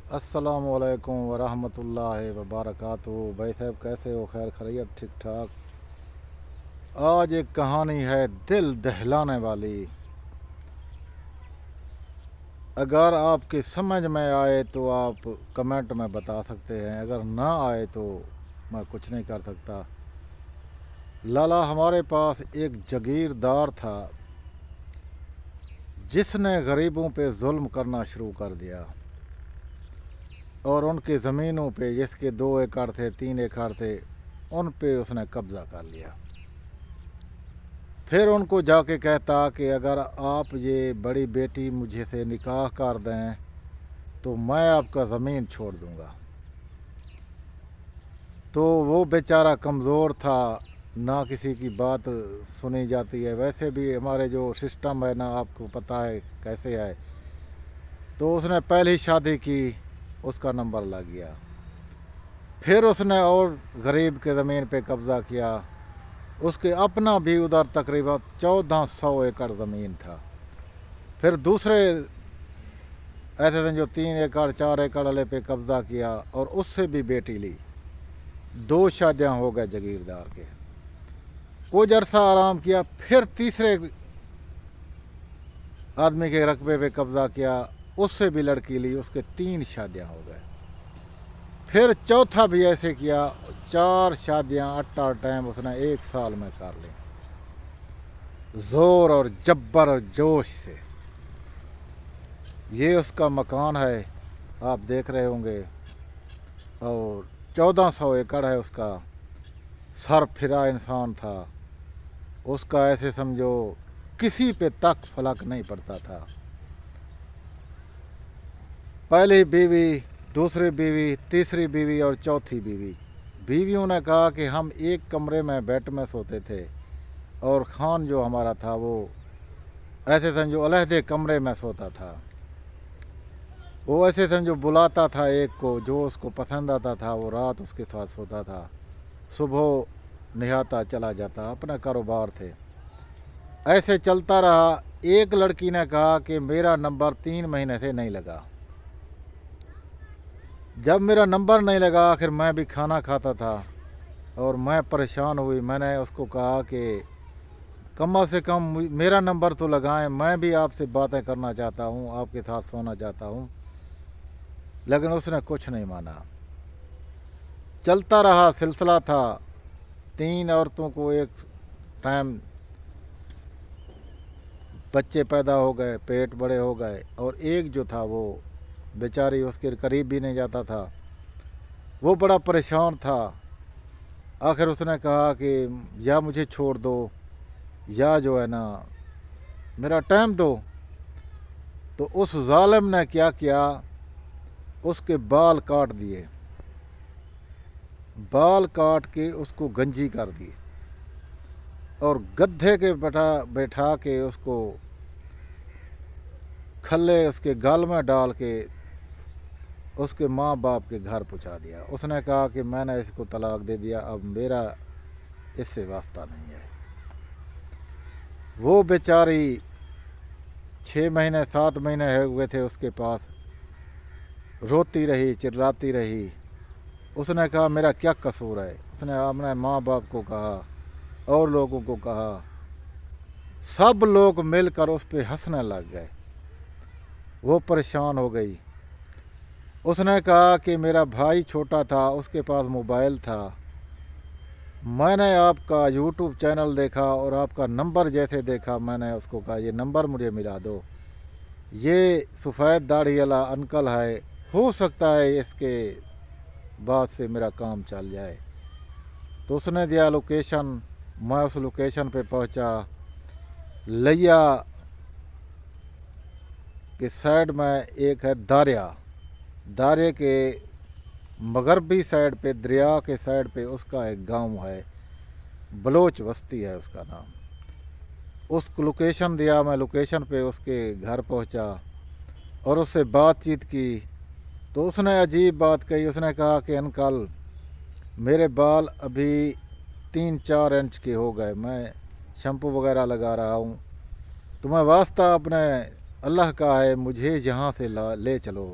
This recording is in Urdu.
السلام علیکم ورحمۃ اللہ وبرکاتہ۔ بھائی صاحب کیسے ہو؟ خیر خیریت؟ ٹھیک ٹھاک۔ آج ایک کہانی ہے دل دہلانے والی۔ اگر آپ کی سمجھ میں آئے تو آپ کمنٹ میں بتا سکتے ہیں، اگر نہ آئے تو میں کچھ نہیں کر سکتا۔ لالا ہمارے پاس ایک جاگیردار تھا جس نے غریبوں پہ ظلم کرنا شروع کر دیا اور ان کی زمینوں پہ، جس کے 2 ایکڑ تھے 3 ایکڑ تھے، ان پہ اس نے قبضہ کر لیا۔ پھر ان کو جا کے کہتا کہ اگر آپ یہ بڑی بیٹی مجھے سے نکاح کر دیں تو میں آپ کا زمین چھوڑ دوں گا۔ تو وہ بیچارہ کمزور تھا، نہ کسی کی بات سنی جاتی ہے۔ ویسے بھی ہمارے جو سسٹم ہے نا، آپ کو پتہ ہے کیسے ہے۔ تو اس نے پہلی شادی کی، اس کا نمبر لگ گیا۔ پھر اس نے اور غریب کے زمین پہ قبضہ کیا۔ اس کے اپنا بھی ادھر تقریباً 1400 ایکڑ زمین تھا۔ پھر دوسرے ایسے تھے جو 3 ایکڑ 4 ایکڑ والے پہ قبضہ کیا اور اس سے بھی بیٹی لی۔ 2 شادیاں ہو گئے جاگیردار کے۔ کچھ عرصہ آرام کیا، پھر تیسرے آدمی کے رقبے پہ قبضہ کیا، اس سے بھی لڑکی لی، اس کے 3 شادیاں ہو گئے۔ پھر چوتھا بھی ایسے کیا، 4 شادیاں اٹا ٹائم اس نے 1 سال میں کر لی، زور اور جبر اور جوش سے۔ یہ اس کا مکان ہے، آپ دیکھ رہے ہوں گے، اور 1400 ایکڑ ہے اس کا۔ سر پھرا انسان تھا، اس کا ایسے سمجھو کسی پہ تک فلک نہیں پڑتا تھا۔ پہلی بیوی، دوسری بیوی، تیسری بیوی اور چوتھی بیوی۔ بیویوں نے کہا کہ ہم ایک کمرے میں بیڈ میں سوتے تھے، اور خان جو ہمارا تھا وہ ایسے سمجھو علیحدہ کمرے میں سوتا تھا۔ وہ ایسے سمجھو بلاتا تھا ایک کو، جو اس کو پسند آتا تھا وہ رات اس کے ساتھ سوتا تھا، صبح نہاتا چلا جاتا، اپنا کاروبار تھے۔ ایسے چلتا رہا۔ ایک لڑکی نے کہا کہ میرا نمبر 3 مہینے سے نہیں لگا۔ جب میرا نمبر نہیں لگا، آخر میں بھی کھانا کھاتا تھا اور میں پریشان ہوئی۔ میں نے اس کو کہا کہ کم سے کم میرا نمبر تو لگائیں، میں بھی آپ سے باتیں کرنا چاہتا ہوں، آپ کے ساتھ سونا چاہتا ہوں۔ لیکن اس نے کچھ نہیں مانا۔ چلتا رہا، سلسلہ تھا۔ 3 عورتوں کو ایک ٹائم بچے پیدا ہو گئے، پیٹ بڑے ہو گئے، اور ایک جو تھا وہ بیچاری اس کے قریب بھی نہیں جاتا تھا، وہ بڑا پریشان تھا۔ آخر اس نے کہا کہ یا مجھے چھوڑ دو یا جو ہے نا میرا ٹائم دو۔ تو اس ظالم نے کیا کیا، اس کے بال کاٹ دیے، بال کاٹ کے اس کو گنجی کر دی، اور گدھے کے بیٹھا کے اس کو کھلے اس کے گال میں ڈال کے اس کے ماں باپ کے گھر پہنچا دیا۔ اس نے کہا کہ میں نے اس کو طلاق دے دیا، اب میرا اس سے واسطہ نہیں ہے۔ وہ بیچاری 6 مہینے 7 مہینے ہوئے تھے اس کے پاس، روتی رہی، چلاتی رہی۔ اس نے کہا میرا کیا قصور ہے؟ اس نے اپنے ماں باپ کو کہا اور لوگوں کو کہا، سب لوگ مل کر اس پہ ہنسنے لگ گئے۔ وہ پریشان ہو گئی۔ اس نے کہا کہ میرا بھائی چھوٹا تھا، اس کے پاس موبائل تھا، میں نے آپ کا یوٹیوب چینل دیکھا اور آپ کا نمبر جیسے دیکھا، میں نے اس کو کہا یہ نمبر مجھے ملا دو، یہ سفید داڑھی والا انکل ہے، ہو سکتا ہے اس کے بعد سے میرا کام چل جائے۔ تو اس نے دیا لوکیشن، میں اس لوکیشن پہ پہنچا۔ لیا کے سائڈ میں ایک ہے دارے کے مغربی سائڈ پہ، دریا کے سائڈ پہ اس کا ایک گاؤں ہے، بلوچ بستی ہے اس کا نام۔ اس کو لوکیشن دیا، میں لوکیشن پہ اس کے گھر پہنچا اور اس سے بات چیت کی۔ تو اس نے عجیب بات کہی، اس نے کہا کہ انکل میرے بال ابھی 3-4 انچ کے ہو گئے، میں شیمپو وغیرہ لگا رہا ہوں، تمہیں واسطہ اپنے اللہ کا ہے، مجھے یہاں سے لے چلو